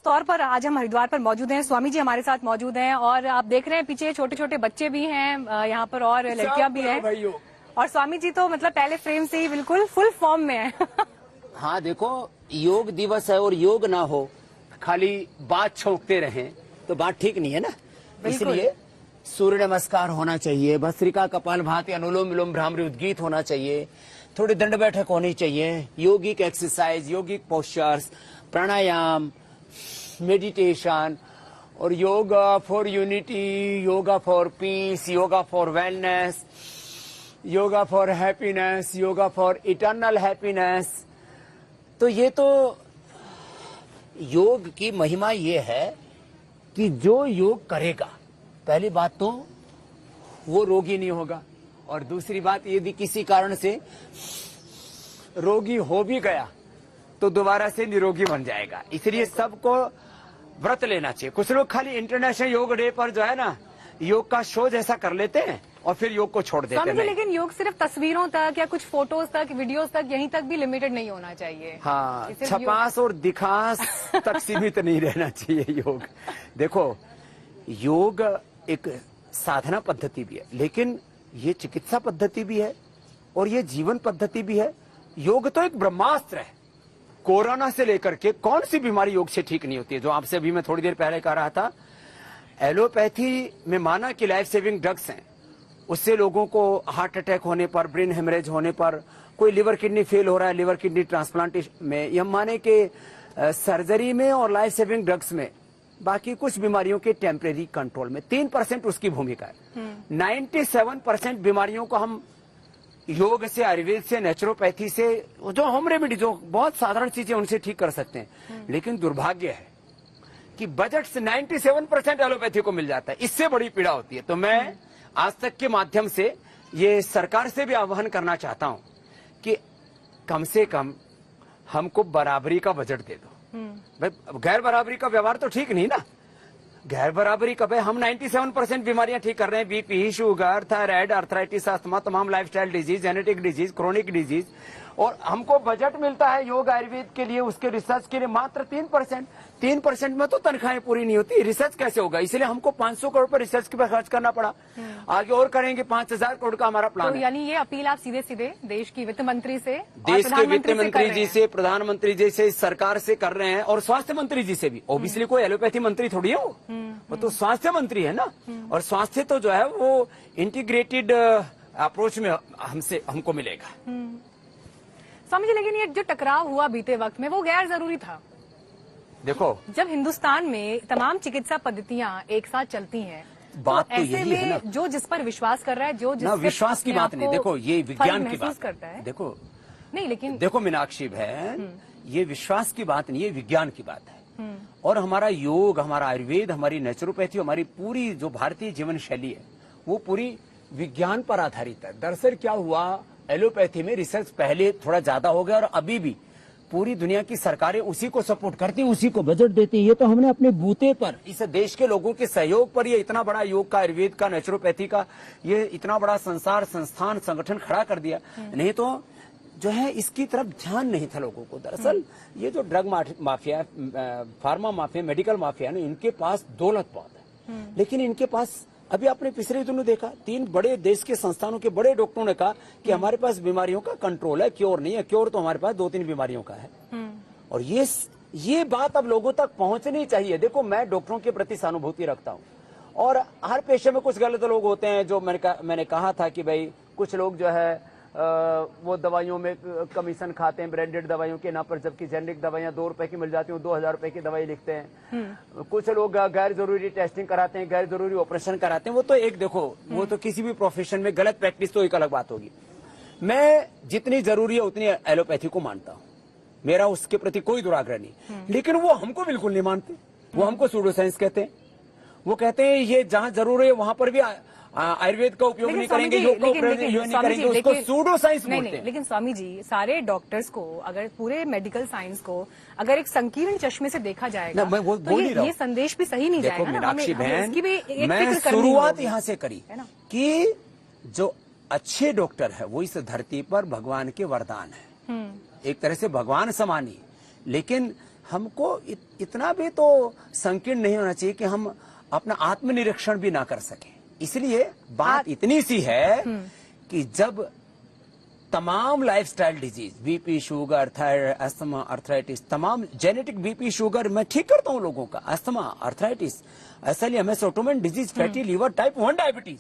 तौर पर आज हम हरिद्वार पर मौजूद हैं। स्वामी जी हमारे साथ मौजूद हैं और आप देख रहे हैं पीछे छोटे छोटे बच्चे भी हैं यहाँ पर और लड़कियां भी हैं और स्वामी जी तो मतलब पहले फ्रेम से ही बिल्कुल फुल फॉर्म में है। हाँ देखो, योग दिवस है और योग ना हो, खाली बात छोंकते रहें तो बात ठीक नहीं है ना। इसलिए सूर्य नमस्कार होना चाहिए, भस्त्रिका कपालभाति अनुलोम विलोम भ्रामरी उद्गीत होना चाहिए, थोड़ी दंड बैठक होनी चाहिए, योगिक एक्सरसाइज, योगिक पोस्चर्स, प्राणायाम, मेडिटेशन और yoga for unity, yoga for piece, yoga for wellness, yoga for happiness, yoga for eternal happiness. तो ये तो योग की महिमा ये है कि जो योग करेगा, पहली बात तो वो रोगी नहीं होगा और दूसरी बात यदि किसी कारण से रोगी हो भी गया तो दोबारा से निरोगी बन जाएगा। इसलिए सबको व्रत लेना चाहिए। कुछ लोग खाली इंटरनेशनल योग डे पर जो है ना योग का शो जैसा कर लेते हैं और फिर योग को छोड़ देते हैं। लेकिन योग सिर्फ तस्वीरों तक या कुछ फोटोज तक, वीडियोस तक, यहीं तक भी लिमिटेड नहीं होना चाहिए। हाँ, छपास और दिखास तक सीमित नहीं रहना चाहिए योग। देखो, योग एक साधना पद्धति भी है, लेकिन ये चिकित्सा पद्धति भी है और ये जीवन पद्धति भी है। योग तो एक ब्रह्मास्त्र है। कोरोना से लेकर के कौन सी बीमारी योग से ठीक नहीं होती है। जो आपसे अभी मैं थोड़ी देर पहले कह रहा था, एलोपैथी में माना कि लाइफ सेविंग ड्रग्स हैं, उससे लोगों को हार्ट अटैक होने पर, ब्रेन हेमरेज होने पर, कोई लिवर किडनी फेल हो रहा है, लिवर किडनी ट्रांसप्लांटेशन में, यह माने कि सर्जरी में और लाइफ सेविंग ड्रग्स में, बाकी कुछ बीमारियों के टेम्परेरी कंट्रोल में 3% उसकी भूमिका है। 97% बीमारियों को हम योग से, आयुर्वेद से, नेचुरोपैथी से, जो होम रेमेडी, जो बहुत साधारण चीजें उनसे ठीक कर सकते हैं। लेकिन दुर्भाग्य है कि बजट से 97% एलोपैथी को मिल जाता है। इससे बड़ी पीड़ा होती है। तो मैं आज तक के माध्यम से ये सरकार से भी आह्वान करना चाहता हूं कि कम से कम हमको बराबरी का बजट दे दो। भाई गैर बराबरी का व्यवहार तो ठीक नहीं ना। गैर बराबरी का भाई हम 97% बीमारियां ठीक कर रहे हैं, BP, sugar, thyroid, arthritis, asthma, तमाम lifestyle disease, genetic disease, chronic disease, और हमको बजट मिलता है योग आयुर्वेद के लिए, उसके रिसर्च के लिए मात्र 3%। 3% में तो तनख्वाहें पूरी नहीं होती, रिसर्च कैसे होगा। इसलिए हमको 500 करोड़ पर रिसर्च के पर खर्च करना पड़ा। आगे और करेंगे, 5000 करोड़ का हमारा प्लान तो यानी ये अपील आप सीधे सीधे देश की वित्त मंत्री से, देश के वित्त मंत्री जी से, प्रधानमंत्री जी से, सरकार से कर रहे हैं और स्वास्थ्य मंत्री जी से भी। ओबियसली कोई एलोपैथी मंत्री थोड़ी है वो तो स्वास्थ्य मंत्री है ना। और स्वास्थ्य तो जो है वो इंटीग्रेटेड अप्रोच में हमको मिलेगा। स्वामी जी, लेकिन ये जो टकराव हुआ बीते वक्त में वो गैर जरूरी था। देखो, जब हिंदुस्तान में तमाम चिकित्सा पद्धतियां एक साथ चलती हैं, बात तो तो ऐसे यही में है ना। जो जिस पर विश्वास कर रहा है, जो जिस विश्वास की बात नहीं, देखो ये विज्ञान की बात करता है। देखो नहीं, लेकिन देखो मीनाक्षी बहन, ये विश्वास की बात नहीं, ये विज्ञान की बात है। और हमारा योग, हमारा आयुर्वेद, हमारी नेचुरोपैथी, हमारी पूरी जो भारतीय जीवन शैली है वो पूरी विज्ञान पर आधारित है। दरअसल क्या हुआ, एलोपैथी में रिसर्च पहले थोड़ा ज्यादा हो गया और अभी भी पूरी दुनिया की सरकारें उसी को सपोर्ट करती हैं, उसी को बजट देती हैं। ये तो हमने अपने बूते पर, इस देश के लोगों के सहयोग पर ये इतना बड़ा योग का, आयुर्वेद का, नेचुरोपैथी का ये इतना बड़ा संस्थान, संगठन खड़ा कर दिया। नहीं तो जो है इसकी तरफ ध्यान नहीं था लोगों को। दरअसल ये जो drug mafia, pharma mafia, medical mafia ने, इनके पास दौलत बहुत है, लेकिन इनके पास, अभी आपने पिछले दिनों देखा, 3 बड़े देश के संस्थानों के बड़े डॉक्टरों ने कहा कि हमारे पास बीमारियों का कंट्रोल है, क्योर नहीं है। क्योर तो हमारे पास 2-3 बीमारियों का है। और ये बात अब लोगों तक पहुंचनी चाहिए। देखो, मैं डॉक्टरों के प्रति सहानुभूति रखता हूं और हर पेशे में कुछ गलत लोग होते हैं। जो मैंने कहा था कि भाई कुछ लोग जो है वो दवाइयों में कमीशन खाते हैं, ब्रांडेड दवाइयों के नाम पर, जबकि जेनेरिक दवाइयां 2 रुपए की मिल जाती हैं, 2000 रुपए की दवाई लिखते हैं। कुछ लोग गैर जरूरी टेस्टिंग कराते हैं, गैर जरूरी ऑपरेशन कराते हैं। वो तो एक, देखो वो तो किसी भी प्रोफेशन में गलत प्रैक्टिस तो एक अलग बात होगी। मैं जितनी जरूरी है उतनी एलोपैथी को मानता हूँ, मेरा उसके प्रति कोई दुराग्रह नहीं। लेकिन वो हमको बिल्कुल नहीं मानते, वो हमको सूडो साइंस कहते हैं। वो कहते हैं ये जहां जरूरी है वहां पर भी आयुर्वेद का उपयोग नहीं करेंगे, योग का उपयोग नहीं करेंगे, उसको सूडो साइंस बोलते हैं। लेकिन स्वामी जी, सारे डॉक्टर्स को, अगर पूरे मेडिकल साइंस को अगर एक संकीर्ण चश्मे से देखा जाएगा, मैं वो तो ये संदेश भी सही नहीं जाएगा। मीनाक्षी बहन, मैं शुरुआत यहाँ से करी कि जो अच्छे डॉक्टर है वो इस धरती पर भगवान के वरदान है, एक तरह से भगवान समानी। लेकिन हमको इतना भी तो संकीर्ण नहीं होना चाहिए कि हम अपना आत्मनिरीक्षण भी ना कर सके। इसलिए बात इतनी सी है कि जब तमाम lifestyle disease, BP, sugar, thyroid, asthma, arthritis, तमाम जेनेटिक बीपी, शुगर मैं ठीक करता हूं लोगों का, asthma, arthritis, SLEMS, autoimmune disease, fatty liver, type 1 diabetes,